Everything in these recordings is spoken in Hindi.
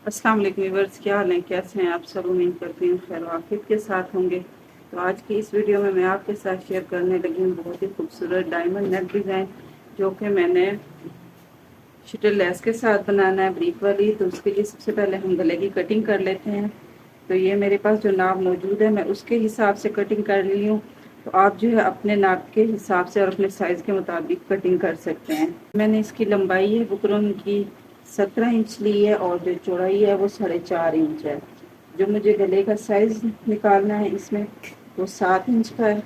अस्सलाम वालेकुम व्यूअर्स, क्या हाल है, कैसे हैं आप सब। उम्मीद करती हूँ खैर आफियत के साथ होंगे। तो आज की इस वीडियो में मैं आपके साथ शेयर करने लगी हूँ बहुत ही खूबसूरत डायमंड नेक डिज़ाइन, जो कि मैंने शटल लेस के साथ बनाना है, ब्रीक वाली। तो उसके लिए सबसे पहले हम गले की कटिंग कर लेते हैं। तो ये मेरे पास जो नाप मौजूद है मैं उसके हिसाब से कटिंग कर ली हूँ। तो आप जो है अपने नाप के हिसाब से और अपने साइज़ के मुताबिक कटिंग कर सकते हैं। मैंने इसकी लंबाई है बुकरम की 17 इंच ली है और जो चौड़ाई है वो 4.5 इंच है। जो मुझे गले का साइज़ निकालना है इसमें वो 7 इंच का है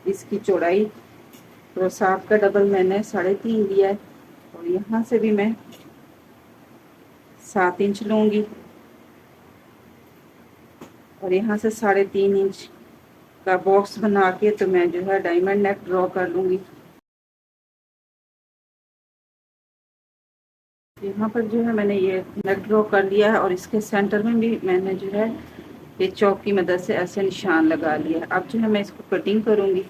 इसकी चौड़ाई। तो 7 का डबल मैंने 3.5 लिया है और यहाँ से भी मैं 7 इंच लूँगी और यहाँ से 3.5 इंच का बॉक्स बना के तो मैं जो है डायमंड नेक ड्रॉ कर लूँगी। यहाँ पर जो है मैंने ये नेक ड्रॉ कर लिया है और इसके सेंटर में भी मैंने जो है ये चौक की मदद से ऐसे निशान लगा लिया है। अब जो है मैं इसको कटिंग करूँगी।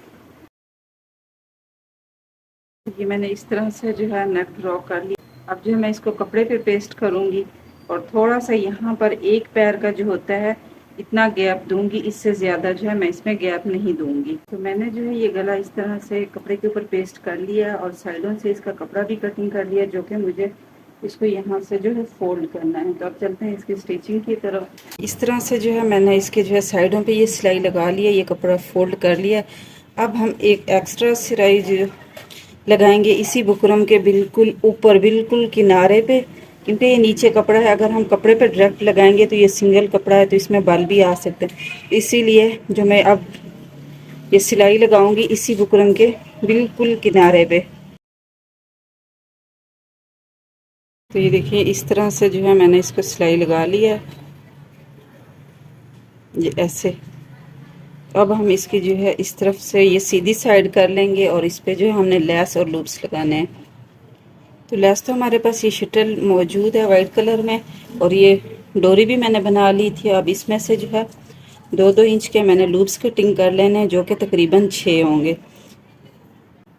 ये मैंने इस तरह से जो है नेक ड्रॉ कर लिया। अब जो है मैं इसको कपड़े पे पेस्ट करूँगी और थोड़ा सा यहाँ पर एक पैर का जो होता है इतना गैप दूंगी, इससे ज़्यादा जो है मैं इसमें गैप नहीं दूंगी। तो मैंने जो है ये गला इस तरह से कपड़े के ऊपर पेस्ट कर लिया और साइडों से इसका कपड़ा भी कटिंग कर लिया, जो कि मुझे इसको यहाँ से जो है फोल्ड करना है। तो अब चलते हैं इसकी स्टिचिंग की तरफ। इस तरह से जो है मैंने इसके जो है साइडों पे ये सिलाई लगा लिया, ये कपड़ा फोल्ड कर लिया। अब हम एक एक्स्ट्रा सिलाई जो लगाएंगे इसी बुकरम के बिल्कुल ऊपर, बिल्कुल किनारे पे, क्योंकि ये नीचे कपड़ा है। अगर हम कपड़े पे डायरेक्ट लगाएंगे तो ये सिंगल कपड़ा है तो इसमें बाल भी आ सकते हैं। इसीलिए जो मैं अब ये सिलाई लगाऊंगी इसी बुकरम के बिल्कुल किनारे पे। तो ये देखिए इस तरह से जो है मैंने इसको सिलाई लगा लिया है, ये ऐसे। अब हम इसकी जो है इस तरफ से ये सीधी साइड कर लेंगे और इस पे जो है हमने लेस और लूप्स लगाने हैं। तो लेस तो हमारे पास ये शटल मौजूद है वाइट कलर में और ये डोरी भी मैंने बना ली थी। अब इसमें से जो है 2-2 इंच के मैंने लूप्स कटिंग कर लेने हैं, जो कि तकरीबन 6 होंगे।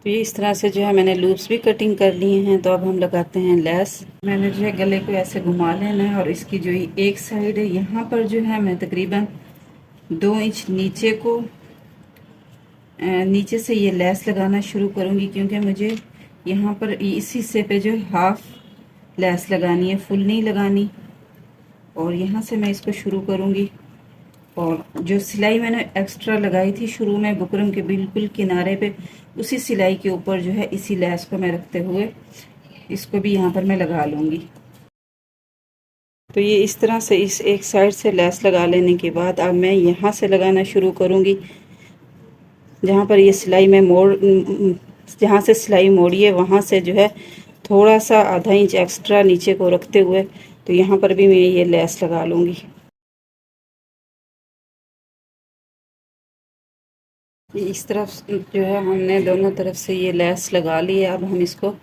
तो ये इस तरह से जो है मैंने लूप्स भी कटिंग कर लिए हैं। तो अब हम लगाते हैं लेस। मैंने जो है गले को ऐसे घुमा लेना है और इसकी जो एक साइड है यहाँ पर जो है मैं तकरीबन 2 इंच नीचे को नीचे से ये लेस लगाना शुरू करूँगी, क्योंकि मुझे यहाँ पर इस हिस्से पे जो हाफ लेस लगानी है, फुल नहीं लगानी। और यहाँ से मैं इसको शुरू करूँगी और जो सिलाई मैंने एक्स्ट्रा लगाई थी शुरू में बुकरम के बिल्कुल किनारे पे, उसी सिलाई के ऊपर जो है इसी लेस को मैं रखते हुए इसको भी यहाँ पर मैं लगा लूँगी। तो ये इस तरह से इस एक साइड से लेस लगा लेने के बाद अब मैं यहाँ से लगाना शुरू करूँगी, जहाँ पर ये सिलाई में जहाँ से सिलाई मोड़ी है वहाँ से जो है थोड़ा सा आधा इंच एक्स्ट्रा नीचे को रखते हुए तो यहाँ पर भी मैं ये लेस लगा लूँगी। इस तरफ जो है हमने दोनों तरफ से ये लेस लगा ली है। अब हम इसको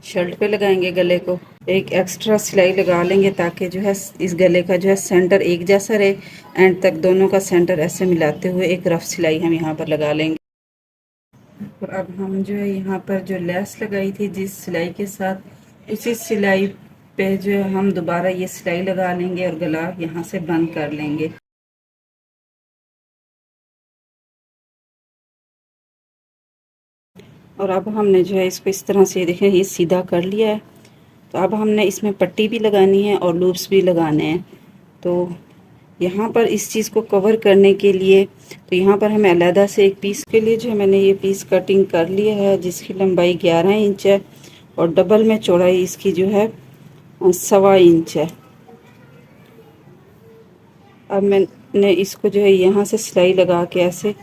शर्ट पे लगाएंगे, गले को एक एक्स्ट्रा सिलाई लगा लेंगे ताकि जो है इस गले का जो है सेंटर एक जैसा रहे। एंड तक दोनों का सेंटर ऐसे मिलाते हुए एक रफ सिलाई हम यहाँ पर लगा लेंगे। और अब हम जो है यहाँ पर जो लेस लगाई थी जिस सिलाई के साथ, उसी सिलाई पे जो है हम दोबारा ये सिलाई लगा लेंगे और गला यहाँ से बंद कर लेंगे। और अब हमने जो है इसको इस तरह से देखें ये सीधा कर लिया है। तो अब हमने इसमें पट्टी भी लगानी है और लूप्स भी लगाने हैं। तो यहाँ पर इस चीज़ को कवर करने के लिए तो यहाँ पर हमें अलहदा से एक पीस के लिए जो है मैंने ये पीस कटिंग कर लिया है, जिसकी लंबाई 11 इंच है और डबल में चौड़ाई इसकी जो है 1.25 इंच है। अब मैंने इसको जो है यहाँ से सिलाई लगा के ऐसे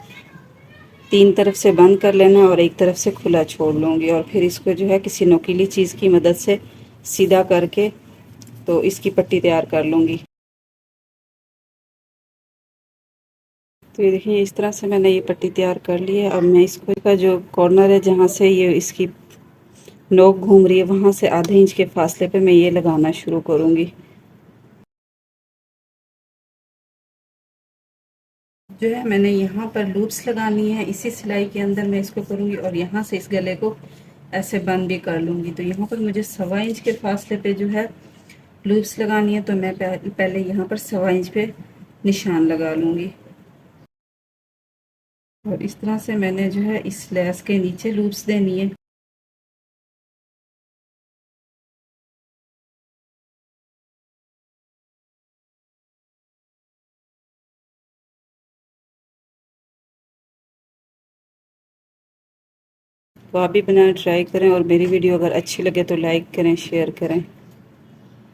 3 तरफ से बंद कर लेना है और एक तरफ से खुला छोड़ लूँगी और फिर इसको जो है किसी नुकीली चीज़ की मदद से सीधा करके तो इसकी पट्टी तैयार कर लूँगी। तो ये देखिए इस तरह से मैंने ये पट्टी तैयार कर ली है। अब मैं इसको का जो कॉर्नर है जहाँ से ये इसकी नोक घूम रही है वहाँ से आधे इंच के फासले पे मैं ये लगाना शुरू करूँगी। जो है मैंने यहाँ पर लूप्स लगानी है, इसी सिलाई के अंदर मैं इसको करूँगी और यहाँ से इस गले को ऐसे बंद भी कर लूँगी। तो यहाँ पर मुझे 1.25 इंच के फासले पे जो है लूप्स लगानी है तो मैं पहले यहाँ पर 1.25 इंच पे निशान लगा लूँगी और इस तरह से मैंने जो है इस लेस के नीचे लूप्स देनी है। तो आप भी बनाना ट्राई करें और मेरी वीडियो अगर अच्छी लगे तो लाइक करें, शेयर करें।